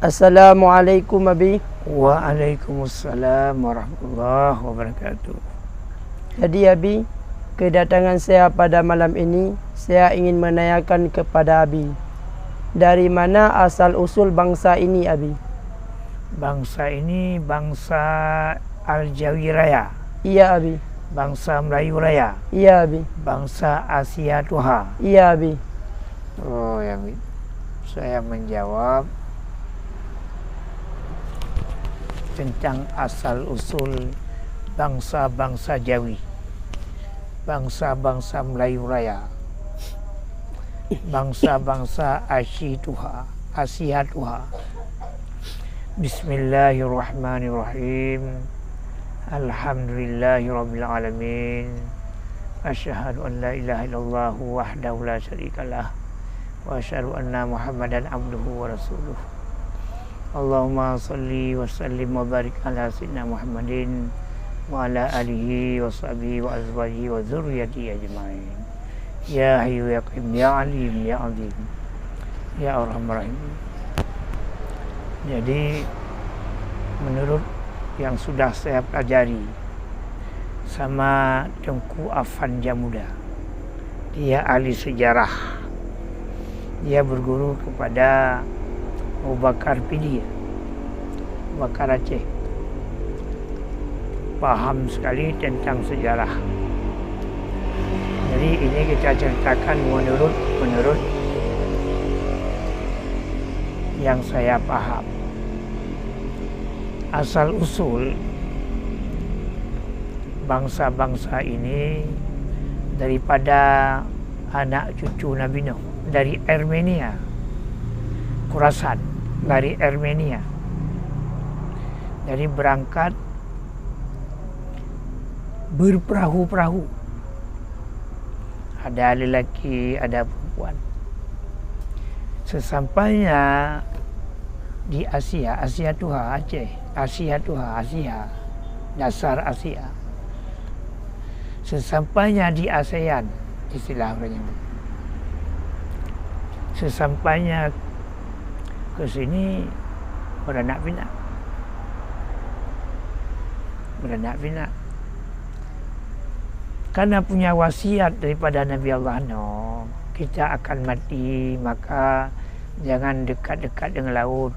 Assalamualaikum Abi. Waalaikumsalam warahmatullahi wabarakatuh. Jadi Abi, kedatangan saya pada malam ini, saya ingin menanyakan kepada Abi, dari mana asal usul bangsa ini Abi? Bangsa ini bangsa Aljawi Raya, Iya Abi. bangsa Melayu Raya, Iya Abi. bangsa Asia Tuha. Iya Abi. Oh ya, saya menjawab tentang asal usul bangsa-bangsa Jawi, bangsa-bangsa Melayu Raya, bangsa-bangsa Asia Tuha. Bismillahirrahmanirrahim. Alhamdulillahirabbil alamin. Asyhadu an la ilaha illallah wahdahu la syarikalah wa asyhadu anna Muhammadan abduhu wa rasuluh. Allahumma salli wa sallim wa barik ala sayyidina Muhammadin wa ala alihi wa sahbihi wa azwajihi wa dzurriyyatihi ajmain. Ya hayyu ya qayyum ya alim ya azim ya arhamar rahimin. Jadi menurut yang sudah saya pelajari sama Tengku Afan Jamuda, dia ahli sejarah, dia berguru kepada Abu Bakar Pidi, Abu Bakar Aceh, paham sekali tentang sejarah. Jadi ini kita ceritakan menurut yang saya paham. Asal usul bangsa-bangsa ini daripada anak cucu Nabi Nuh dari Armenia, Khurasan, dari Armenia. Jadi berangkat berperahu-perahu, ada lelaki, ada perempuan. Sesampainya di Asia Tuha, Aceh, Asia Tuha, Asia, dasar Asia. Sesampainya di ASEAN, istilah orangnya. Sesampainya ke sini beranak pinak. Karena punya wasiat daripada Nabi Allah, kita akan mati, maka jangan dekat-dekat dengan laut.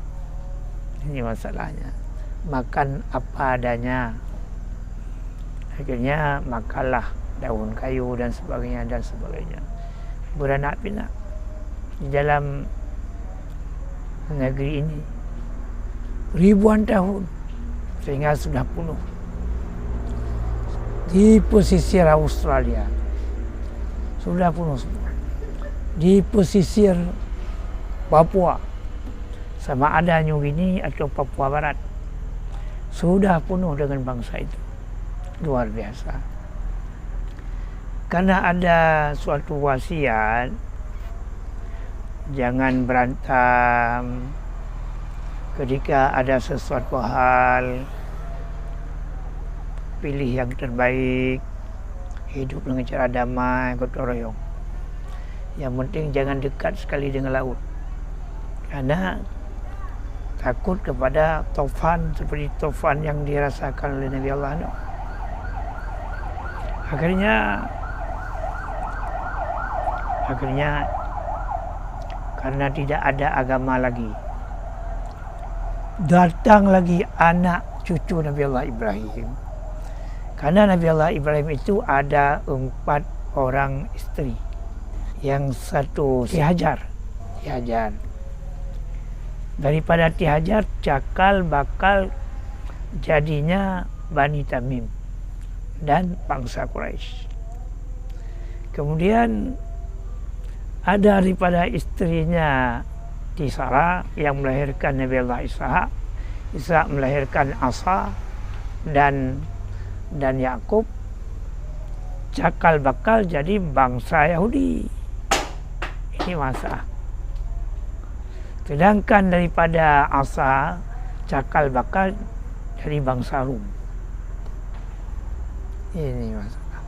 Ini masalahnya. Makan apa adanya. Akhirnya makanlah daun kayu dan sebagainya. Beranak pinak di dalam negeri ini ribuan tahun, sehingga sudah penuh. Di pesisir Australia sudah penuh semua. Di pesisir Papua, sama ada New Guinea atau Papua Barat, sudah penuh dengan bangsa itu. Luar biasa. Karena ada suatu wasiat, jangan berantem ketika ada sesuatu hal. Pilih yang terbaik, hidup dengan cara damai, gotong royong. Yang penting jangan dekat sekali dengan laut, karena takut kepada tofan seperti tofan yang dirasakan oleh Nabi Allah. Akhirnya karena tidak ada agama lagi, datang lagi anak cucu Nabi Allah Ibrahim. Karena Nabi Allah Ibrahim itu ada 4 orang istri. Yang satu Tihajar. Daripada Tihajar cakal bakal jadinya Bani Tamim dan bangsa Quraisy. Kemudian ada daripada istrinya Tisara yang melahirkan Nabi Allah Ishak. Ishak melahirkan Asa dan Yakub. Cakal bakal jadi bangsa Yahudi. Ini masalah. Sedangkan daripada Asa, cakal bakal dari bangsa Rum. Ini masalah.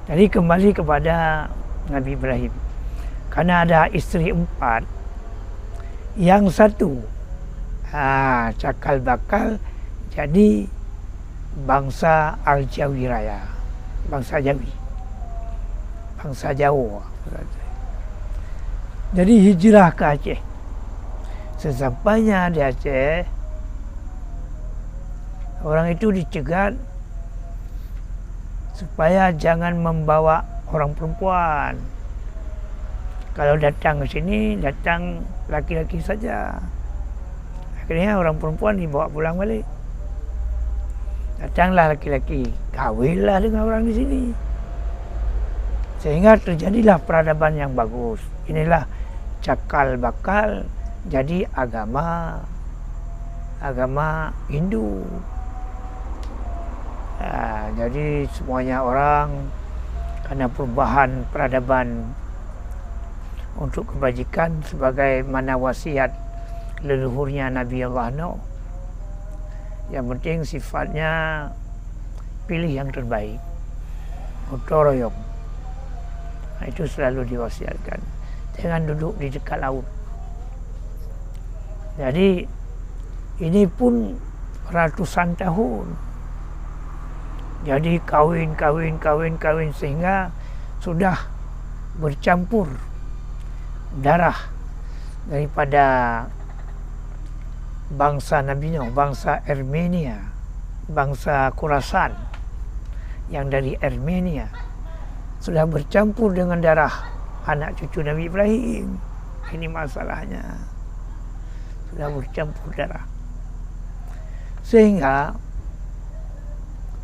Jadi kembali kepada Nabi Ibrahim. Karena ada istri 4 Yang satu, cakal bakal jadi bangsa Al-Jawi Raya, bangsa Jawi, bangsa Jawa. Jadi hijrah ke Aceh. Sesampainya di Aceh, orang itu dicegat supaya jangan membawa orang perempuan. Kalau datang ke sini, datang laki-laki saja. Akhirnya orang perempuan dibawa pulang balik. Datanglah laki-laki, kawinlah dengan orang di sini. Sehingga terjadilah peradaban yang bagus. Inilah cakal bakal jadi agama Hindu. Jadi semuanya orang karena perubahan peradaban untuk kebajikan sebagaimana wasiat leluhurnya Nabi Allah Nuh. Yang penting sifatnya pilih yang terbaik, gotong royong. Itu selalu diwasiatkan. Jangan duduk di dekat laut. Jadi ini pun ratusan tahun. Jadi kawin sehingga sudah bercampur darah daripada bangsa Nabi Nuh, bangsa Armenia, bangsa Khurasan yang dari Armenia sudah bercampur dengan darah anak cucu Nabi Ibrahim. Ini masalahnya, sudah bercampur darah. Sehingga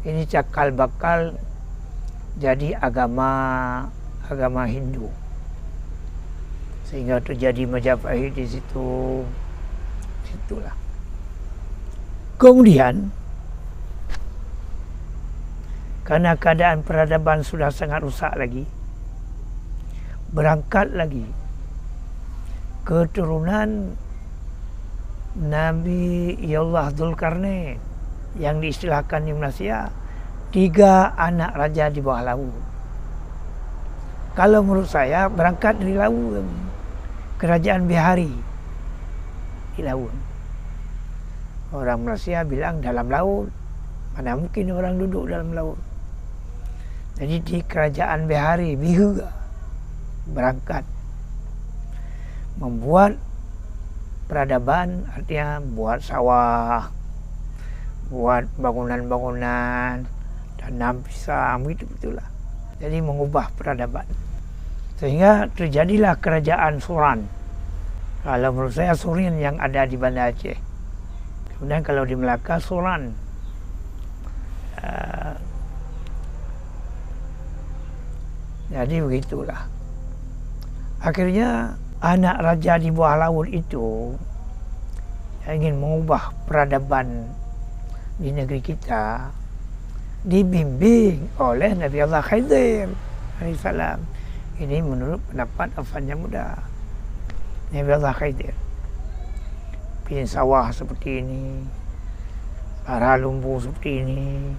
ini cakal bakal jadi agama Hindu. Sehingga terjadi Majapahit di situ. Situlah. Kemudian karena keadaan peradaban sudah sangat rusak lagi, berangkat lagi keturunan Nabi Allah Dzulkarnain yang diistilahkan di Malaysia 3 anak raja di bawah laut. Kalau menurut saya berangkat dari laut, kerajaan Bihari di laut. Orang Malaysia bilang dalam laut, mana mungkin orang duduk dalam laut. Jadi di kerajaan Bihari, Bihuga, berangkat membuat peradaban, artinya buat sawah, buat bangunan-bangunan, tanam pisang, betul-betul lah. Jadi mengubah peradaban. Sehingga terjadilah kerajaan Suran. Kalau menurut saya Surin yang ada di Banda Aceh. Kemudian kalau di Melaka Suran. Jadi begitulah. Akhirnya anak raja di bawah laut itu yang ingin mengubah peradaban di negeri kita dibimbing oleh Nabi Allah Khidir alaihissalam. Ini menurut pendapat Afan Muda. Nabi Allah Khidir bikin sawah seperti ini, para lumbu seperti ini,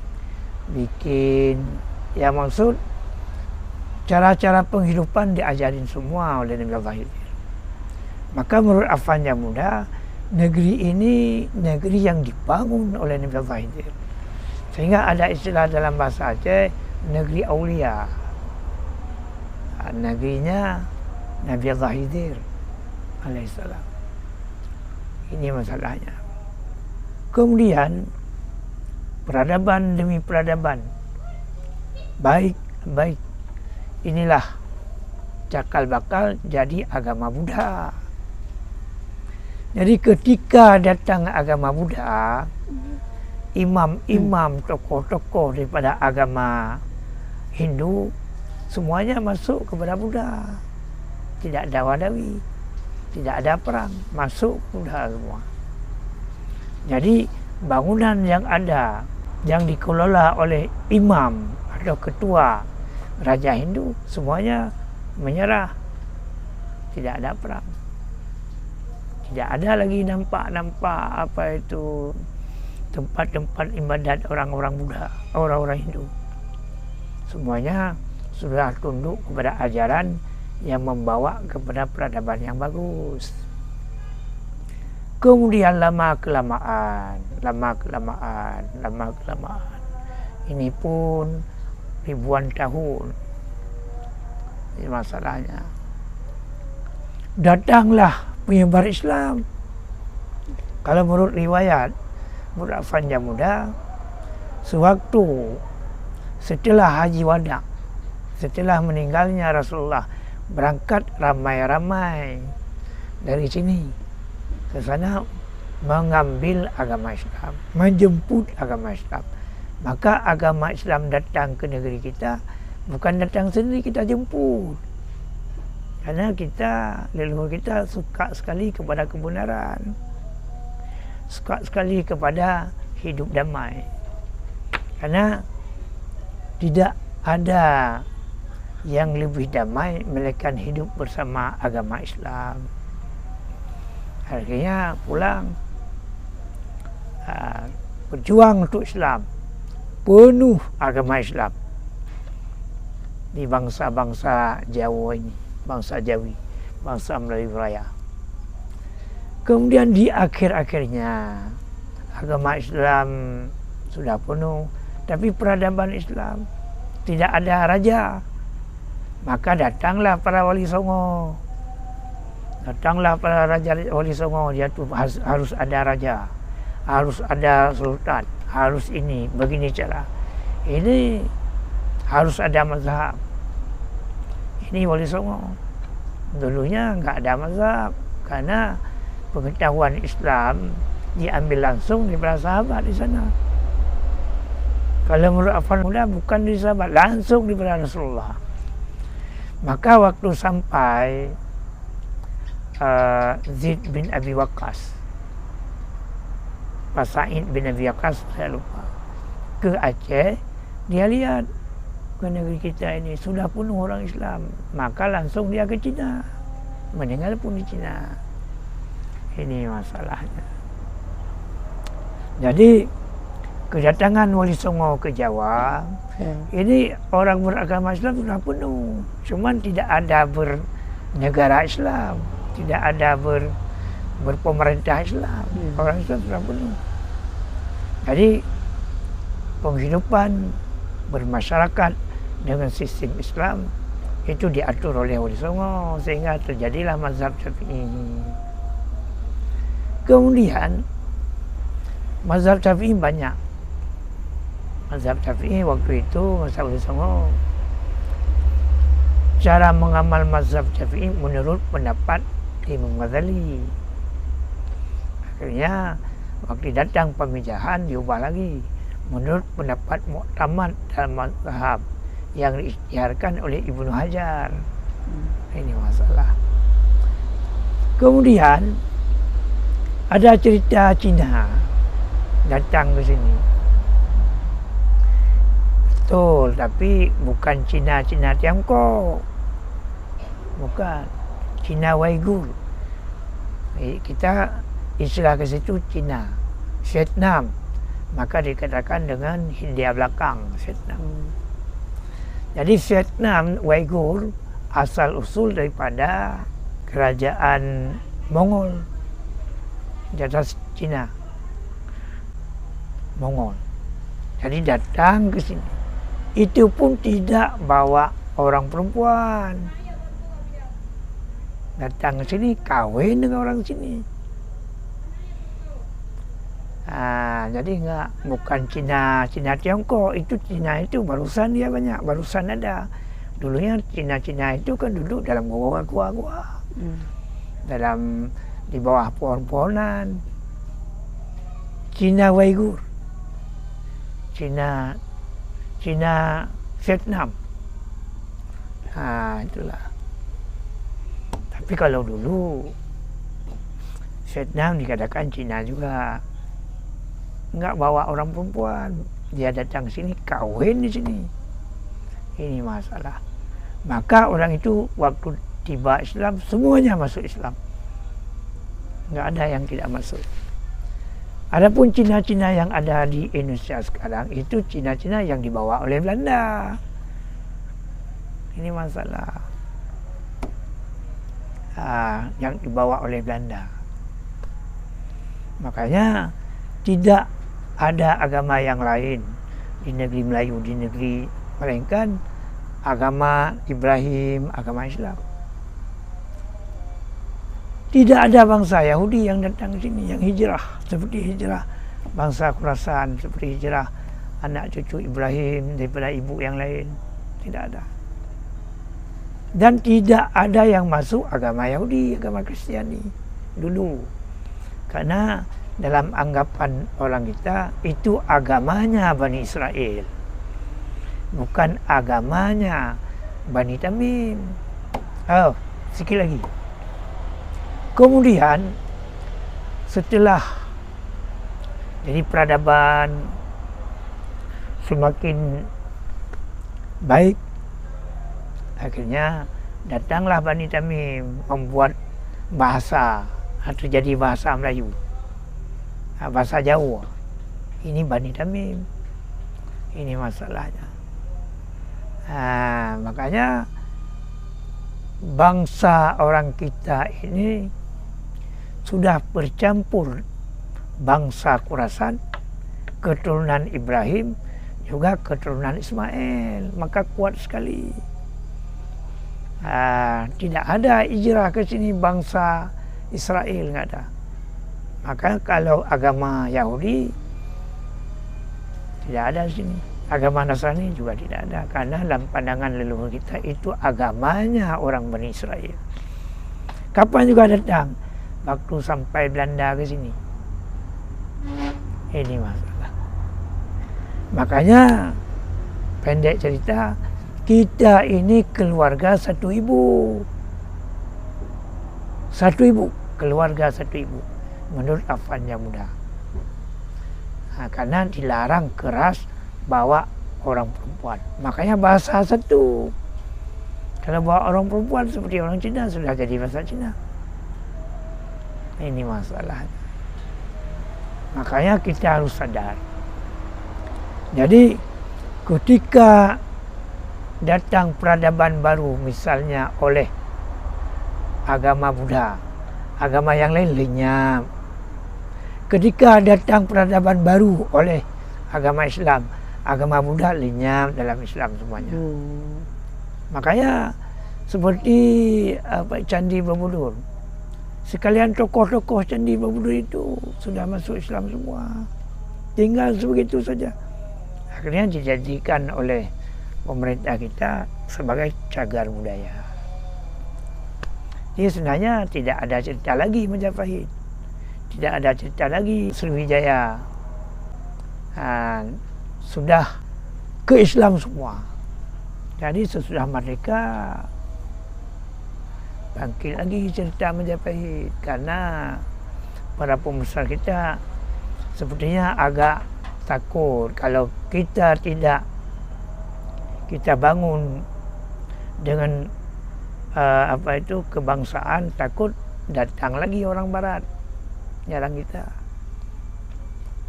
bikin, ya maksud cara-cara penghidupan diajarin semua oleh Nabi Allah Khidir. Maka menurut Afan Muda, negeri ini negeri yang dibangun oleh Nabi Allah Khidir. Sehingga ada istilah dalam bahasa Aceh, negeri Aulia. Negerinya Nabi Allah Khidir alaihissalam. Ini masalahnya. Kemudian peradaban demi peradaban, baik. Inilah cakal bakal jadi agama Buddha. Jadi ketika datang agama Buddha, imam-imam, tokoh-tokoh daripada agama Hindu semuanya masuk kepada Buddha. Tidak ada wadawi, tidak ada perang, masuk Buddha semua. Jadi bangunan yang ada, yang dikelola oleh imam atau ketua Raja Hindu, semuanya menyerah. Tidak ada perang. Tidak ada lagi nampak apa itu tempat-tempat ibadat orang-orang Buddha, orang-orang Hindu. Semuanya sudah tunduk kepada ajaran yang membawa kepada peradaban yang bagus. Kemudian lama kelamaan, ini pun ribuan tahun. Ini masalahnya. Datanglah penyebar Islam. Kalau menurut riwayat Affan Jamudah, sewaktu setelah Haji Wada, setelah meninggalnya Rasulullah, berangkat ramai-ramai dari sini ke sana mengambil agama Islam, menjemput agama Islam. Maka agama Islam datang ke negeri kita, bukan datang sendiri, kita jemput. Karena leluhur kita suka sekali kepada kebenaran, suka sekali kepada hidup damai. Karena tidak ada yang lebih damai melainkan hidup bersama agama Islam. Akhirnya pulang, berjuang untuk Islam, penuh agama Islam di bangsa-bangsa Jawa ini, bangsa Jawi, bangsa Melayu Raya. Kemudian di akhir-akhirnya agama Islam sudah penuh, tapi peradaban Islam tidak ada raja. Maka datanglah para wali songo. Datanglah para raja wali songo, dia tuh harus ada raja, harus ada sultan, harus ini, begini cara. Ini harus ada mazhab. Ini wali songo. Dulunya enggak ada mazhab karena pengetahuan Islam diambil langsung dari para sahabat di sana. Kalau menurut Affan Jamudah bukan dari sahabat, langsung dari Rasulullah. Maka waktu sampai Zaid bin Abi Waqqas, Pak Sa'id bin Abi Waqqas, saya lupa, ke Aceh, dia lihat ke negeri kita ini sudah penuh orang Islam. Maka langsung dia ke Cina, meninggal pun di Cina. Ini masalahnya. Jadi kedatangan Wali Songo ke Jawa, ini orang beragama Islam sudah penuh. Cuman tidak ada bernegara Islam, tidak ada berpemerintah Islam. Orang Islam sudah penuh. Jadi penghidupan bermasyarakat dengan sistem Islam itu diatur oleh Wali Songo, sehingga terjadilah mazhab Syafi'i. Kemudian mazhab Syafi'i banyak. Mazhab Syafi'i waktu itu, mazhab Wali Songo, cara mengamal mazhab Syafi'i menurut pendapat Imam Ghazali. Akhirnya waktu datang pemijahan diubah lagi menurut pendapat Mu'tamad dalam mazhab yang diikhtiarkan oleh Ibnu Hajar. Ini masalah. Kemudian ada cerita Cina datang ke sini. Betul, tapi bukan Cina Tiongkok. Bukan. Cina Uighur. Kita istilah ke situ Cina. Vietnam. Maka dikatakan dengan Hindia belakang, Vietnam. Jadi Vietnam Uighur asal usul daripada kerajaan Mongol di atas Cina. Mongol. Jadi datang ke sini. Itu pun tidak bawa orang perempuan. Datang ke sini kawin dengan orang sini. Jadi bukan Cina Tiongkok, itu Cina itu barusan dia banyak, barusan ada. Dulunya Cina itu kan duduk dalam gua-gua, dalam di bawah pohon-pohonan. Cina Uighur, Cina Vietnam. Itulah. Tapi kalau dulu Vietnam dikatakan Cina juga. Enggak bawa orang perempuan, dia datang sini kawin di sini. Ini masalah. Maka orang itu waktu tiba Islam semuanya masuk Islam. Enggak ada yang tidak masuk. Adapun Cina yang ada di Indonesia sekarang itu Cina yang dibawa oleh Belanda. Ini masalah. Yang dibawa oleh Belanda. Makanya tidak ada agama yang lain di negeri Melayu, di negeri melainkan agama Ibrahim, agama Islam. Tidak ada bangsa Yahudi yang datang ke sini, yang hijrah seperti hijrah bangsa Khurasan, seperti hijrah anak cucu Ibrahim daripada ibu yang lain. Tidak ada. Dan tidak ada yang masuk agama Yahudi, agama Kristiani dulu. Karena dalam anggapan orang kita itu agamanya Bani Israel, bukan agamanya Bani Tamim. Oh, sikit lagi. Kemudian setelah jadi peradaban semakin baik, akhirnya datanglah Bani Tamim membuat bahasa, terjadi bahasa Melayu, bahasa Jawa. Ini Bani Tamim, ini masalahnya. Makanya bangsa orang kita ini sudah bercampur bangsa Khurasan, keturunan Ibrahim, juga keturunan Ismail, maka kuat sekali. Tidak ada hijrah ke sini bangsa Israel, nggak ada. Maka kalau agama Yahudi tidak ada di sini, agama Nasrani juga tidak ada, karena dalam pandangan leluhur kita itu agamanya orang Bani Israel. Kapan juga datang? Waktu sampai Belanda ke sini. Ini masalah. Makanya pendek cerita, kita ini keluarga satu ibu. Satu ibu, keluarga satu ibu. Menurut Affan yang muda. Karena dilarang keras bawa orang perempuan. Makanya bahasa satu. Kalau bawa orang perempuan seperti orang Cina, sudah jadi bahasa Cina. Ini masalahnya. Makanya kita harus sadar. Jadi ketika datang peradaban baru, misalnya oleh agama Buddha, agama yang lain lenyap. Ketika datang peradaban baru oleh agama Islam, agama Buddha lenyap dalam Islam semuanya. Makanya seperti Candi Borobudur, sekalian tokoh-tokoh Candi Borobudur itu sudah masuk Islam semua, tinggal sebegitu saja. Akhirnya dijadikan oleh pemerintah kita sebagai cagar budaya. Jadi sebenarnya tidak ada cerita lagi Majapahit, tidak ada cerita lagi Sriwijaya, sudah ke Islam semua. Jadi sesudah merdeka bangkit lagi cerita Majapahit, karena para pembesar kita sepertinya agak takut kalau kita bangun dengan kebangsaan, takut datang lagi orang barat nyerang kita.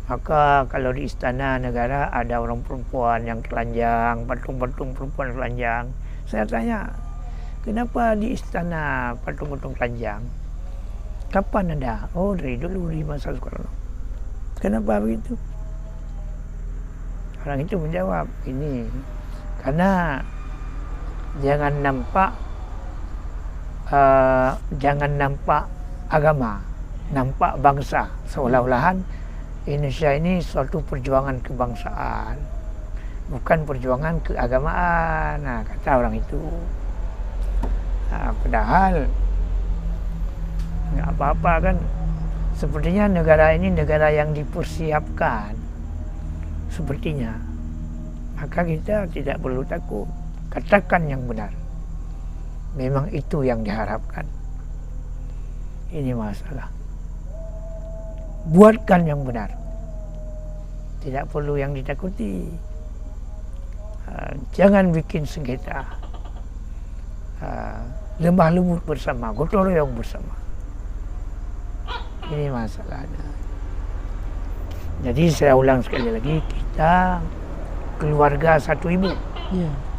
Maka kalau di istana negara ada orang perempuan yang telanjang, patung-patung perempuan telanjang. Saya tanya, kenapa di istana patung-patung telanjang? Kapan ada? Oh, dari dulu, di masa Soekarno. Kenapa begitu? Orang itu menjawab, ini karena jangan nampak agama, nampak bangsa, seolah-olahan Indonesia ini suatu perjuangan kebangsaan, bukan perjuangan keagamaan. Kata orang itu. Padahal nggak apa-apa kan. Sepertinya negara ini negara yang dipersiapkan. Sepertinya. Maka kita tidak perlu takut. Katakan yang benar. Memang itu yang diharapkan. Ini masalah. Buatkan yang benar. Tidak perlu yang ditakuti. Jangan bikin sengketa. Lemah lembut bersama, gotong royong bersama. Ini masalahnya. Jadi saya ulang sekali lagi, kita keluarga satu ibu,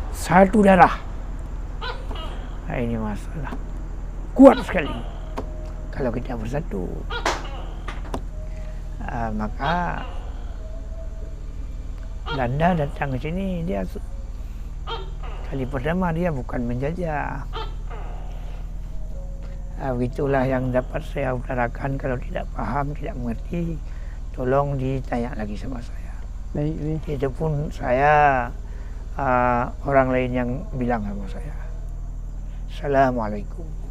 satu darah. Ini masalah. Kuat sekali kalau kita bersatu. Maka Belanda datang ke sini, dia kali pertama dia bukan menjajah. Begitulah yang dapat saya utarakan. Kalau tidak paham, tidak mengerti, tolong ditanya lagi sama saya. Baik. Itu pun saya orang lain yang bilang sama saya. Assalamualaikum.